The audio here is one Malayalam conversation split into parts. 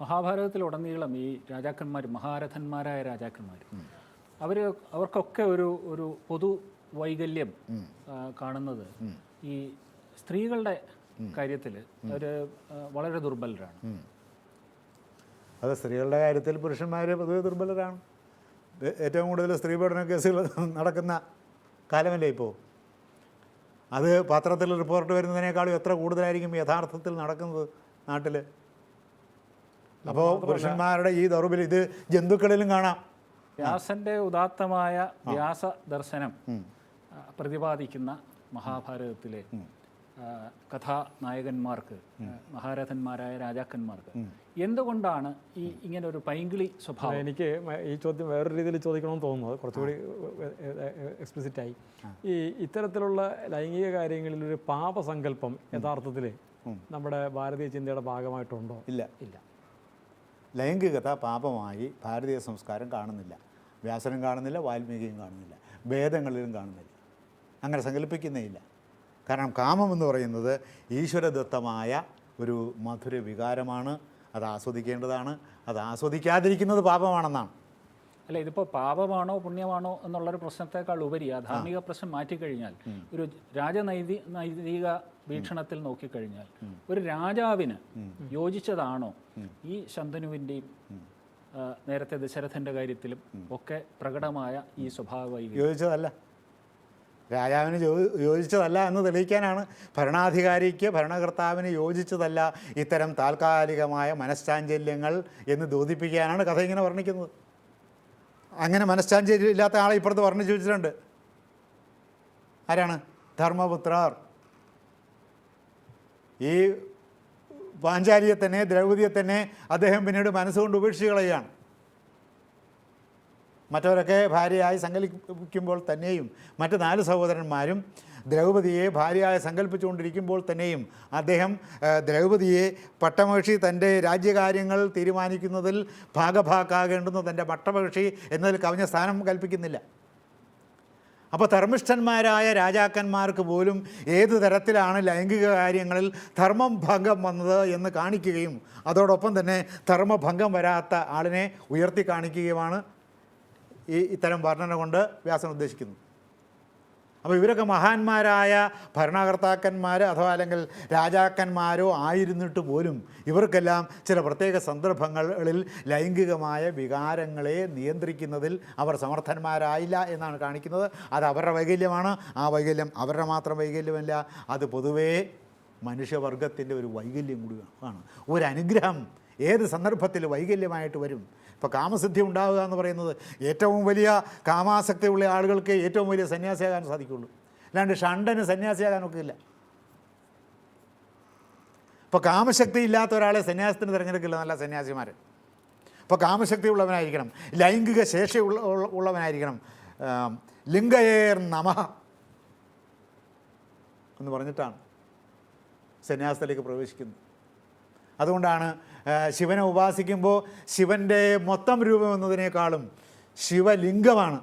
മഹാഭാരതത്തിലുടനീളം ഈ രാജാക്കന്മാർ, മഹാരഥന്മാരായ രാജാക്കന്മാർ, അവർക്കൊക്കെ ഒരു പൊതു വൈകല്യം കാണുന്നത് ഈ സ്ത്രീകളുടെ കാര്യത്തിൽ അവർ വളരെ ദുർബലരാണ്. അത് സ്ത്രീകളുടെ കാര്യത്തിൽ പുരുഷന്മാർ പൊതുവെ ദുർബലരാണ്. ഏറ്റവും കൂടുതൽ സ്ത്രീ പീഡന കേസുകൾ നടക്കുന്ന കാലമല്ലേ ഇപ്പോൾ. അത് പത്രത്തിൽ റിപ്പോർട്ട് വരുന്നതിനേക്കാളും എത്ര കൂടുതലായിരിക്കും യഥാർത്ഥത്തിൽ നടക്കുന്നത് നാട്ടിൽ. അപ്പോൾ പുരുഷന്മാരുടെ ഈ ദൗർബല്യം ഇത് ജന്തുക്കളിലും കാണാം. വ്യാസന്റെ ഉദാത്തമായ വ്യാസ ദർശനം പ്രതിപാദിക്കുന്ന മഹാഭാരതത്തിലെ കഥാനായകന്മാർക്ക്, മഹാരഥന്മാരായ രാജാക്കന്മാർക്ക് എന്തുകൊണ്ടാണ് ഇങ്ങനെ ഒരു പൈങ്കിളി സ്വഭാവം? എനിക്ക് ഈ ചോദ്യം വേറൊരു രീതിയിൽ ചോദിക്കണമെന്ന് തോന്നുന്നത്, കുറച്ചുകൂടി എക്സ്പ്ലിസിറ്റായി. ഈ ഇത്തരത്തിലുള്ള ലൈംഗിക കാര്യങ്ങളിൽ ഒരു പാപസങ്കല്പം യഥാർത്ഥത്തിൽ നമ്മുടെ ഭാരതീയ ചിന്തയുടെ ഭാഗമായിട്ടുണ്ടോ? ഇല്ല. ലൈംഗികത പാപമായി ഭാരതീയ സംസ്കാരം കാണുന്നില്ല. വ്യാസനും കാണുന്നില്ല, വാൽമീകിയും കാണുന്നില്ല, വേദങ്ങളിലും കാണുന്നില്ല. അങ്ങനെ സങ്കല്പിക്കുന്നേയില്ല. കാരണം കാമം എന്ന് പറയുന്നത് ഈശ്വരദത്തമായ ഒരു മധുര വികാരമാണ്. അത് ആസ്വദിക്കേണ്ടതാണ്. അത് ആസ്വദിക്കാതിരിക്കുന്നത് പാപമാണെന്നാണ്. അല്ല, ഇതിപ്പോൾ പാപമാണോ പുണ്യമാണോ എന്നുള്ളൊരു പ്രശ്നത്തെക്കാൾ ഉപരി ആ ധാർമ്മിക പ്രശ്നം മാറ്റിക്കഴിഞ്ഞാൽ, ഒരു നൈതിക വീക്ഷണത്തിൽ നോക്കിക്കഴിഞ്ഞാൽ, ഒരു രാജാവിന് യോജിച്ചതാണോ ഈ ശന്തനുവിൻ്റെയും നേരത്തെ ദശരഥൻ്റെ കാര്യത്തിലും ഒക്കെ പ്രകടമായ ഈ സ്വഭാവ വൈകല്യം? യോജിച്ചതല്ല. രാജാവിന് യോജിച്ചതല്ല എന്ന് തെളിയിക്കാനാണ്, ഭരണാധികാരിക്ക്, ഭരണകർത്താവിന് യോജിച്ചതല്ല ഇത്തരം താൽക്കാലികമായ മനഃശാഞ്ചല്യങ്ങൾ എന്ന് ബോധിപ്പിക്കാനാണ് കഥ ഇങ്ങനെ വർണ്ണിക്കുന്നത്. അങ്ങനെ മനഃശാഞ്ചല്യം ഇല്ലാത്ത ആളെ ഇപ്പുറത്ത് വർണ്ണിച്ചു വെച്ചിട്ടുണ്ട്. ആരാണ്? ധർമ്മപുത്രർ. ഈ പാഞ്ചാലിയെ തന്നെ, ദ്രൗപദിയെ തന്നെ അദ്ദേഹം പിന്നീട് മനസ്സുകൊണ്ട് ഉപേക്ഷിച്ച് കളയുകയാണ്. മറ്റവരൊക്കെ ഭാര്യയായി സങ്കല്പിക്കുമ്പോൾ തന്നെയും, മറ്റ് 4 സഹോദരന്മാരും ദ്രൗപദിയെ ഭാര്യയായി സങ്കല്പിച്ചുകൊണ്ടിരിക്കുമ്പോൾ തന്നെയും അദ്ദേഹം ദ്രൗപദിയെ പട്ടമഹിഷി തൻ്റെ രാജ്യകാര്യങ്ങൾ തീരുമാനിക്കുന്നതിൽ ഭാഗഭാക്കാകേണ്ടുന്ന തൻ്റെ പട്ടമഹിഷി എന്നതിൽ കവിഞ്ഞ സ്ഥാനം കൽപ്പിക്കുന്നില്ല. അപ്പോൾ ധർമ്മിഷ്ഠന്മാരായ രാജാക്കന്മാർക്ക് പോലും ഏത് തരത്തിലാണ് ലൈംഗിക കാര്യങ്ങളിൽ ധർമ്മം ഭംഗം വന്നത് എന്ന് കാണിക്കുകയും അതോടൊപ്പം തന്നെ ധർമ്മഭംഗം വരാത്ത ആളിനെ ഉയർത്തി കാണിക്കുകയുമാണ് ഇത്തരം വർണ്ണന കൊണ്ട് വ്യാസൻ ഉദ്ദേശിക്കുന്നു. അപ്പോൾ ഇവരൊക്കെ മഹാന്മാരായ ഭരണകർത്താക്കന്മാർ അഥവാ അല്ലെങ്കിൽ രാജാക്കന്മാരോ ആയിരുന്നിട്ട് പോലും ഇവർക്കെല്ലാം ചില പ്രത്യേക സന്ദർഭങ്ങളിൽ ലൈംഗികമായ വികാരങ്ങളെ നിയന്ത്രിക്കുന്നതിൽ അവർ സമർത്ഥന്മാരായില്ല എന്നാണ് കാണിക്കുന്നത്. അത് അവരുടെ വൈകല്യമാണ്. ആ വൈകല്യം അവരുടെ മാത്രം വൈകല്യമല്ല, അത് പൊതുവേ മനുഷ്യവർഗത്തിൻ്റെ ഒരു വൈകല്യം കൂടിയാണ്. ഒരു അനുഗ്രഹം ഏത് സന്ദർഭത്തിൽ വൈകല്യമായിട്ട് വരും. ഇപ്പോൾ കാമസിദ്ധി ഉണ്ടാവുക എന്ന് പറയുന്നത് ഏറ്റവും വലിയ കാമാസക്തിയുള്ള ആളുകൾക്ക് ഏറ്റവും വലിയ സന്യാസിയാകാൻ സാധിക്കുള്ളൂ. അല്ലാണ്ട് ഷണ്ടന് സന്യാസിയാകാനൊക്കെ ഇല്ല. ഇപ്പോൾ കാമശക്തി ഇല്ലാത്ത ഒരാളെ സന്യാസത്തിന് തിരഞ്ഞെടുക്കില്ല നല്ല സന്യാസിമാർ. ഇപ്പോൾ കാമശക്തി ഉള്ളവനായിരിക്കണം, ലൈംഗിക ശേഷി ഉള്ളവനായിരിക്കണം. ലിംഗയേർ നമഃ എന്ന് പറഞ്ഞിട്ടാണ് സന്യാസത്തിലേക്ക് പ്രവേശിക്കുന്നത്. അതുകൊണ്ടാണ് ശിവനെ ഉപാസിക്കുമ്പോൾ ശിവൻ്റെ മൊത്തം രൂപം എന്നതിനേക്കാളും ശിവലിംഗമാണ്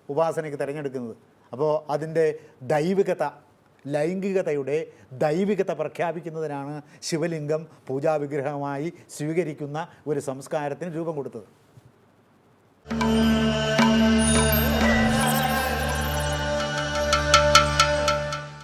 ഉപാസനയ്ക്ക് തിരഞ്ഞെടുക്കുന്നത്. അപ്പോൾ അതിൻ്റെ ദൈവികത, ലൈംഗികതയുടെ ദൈവികത പ്രഖ്യാപിക്കുന്നതിനാണ് ശിവലിംഗം പൂജാവിഗ്രഹമായി സ്വീകരിക്കുന്ന ഒരു സംസ്കാരത്തിന് രൂപം കൊടുത്തത്.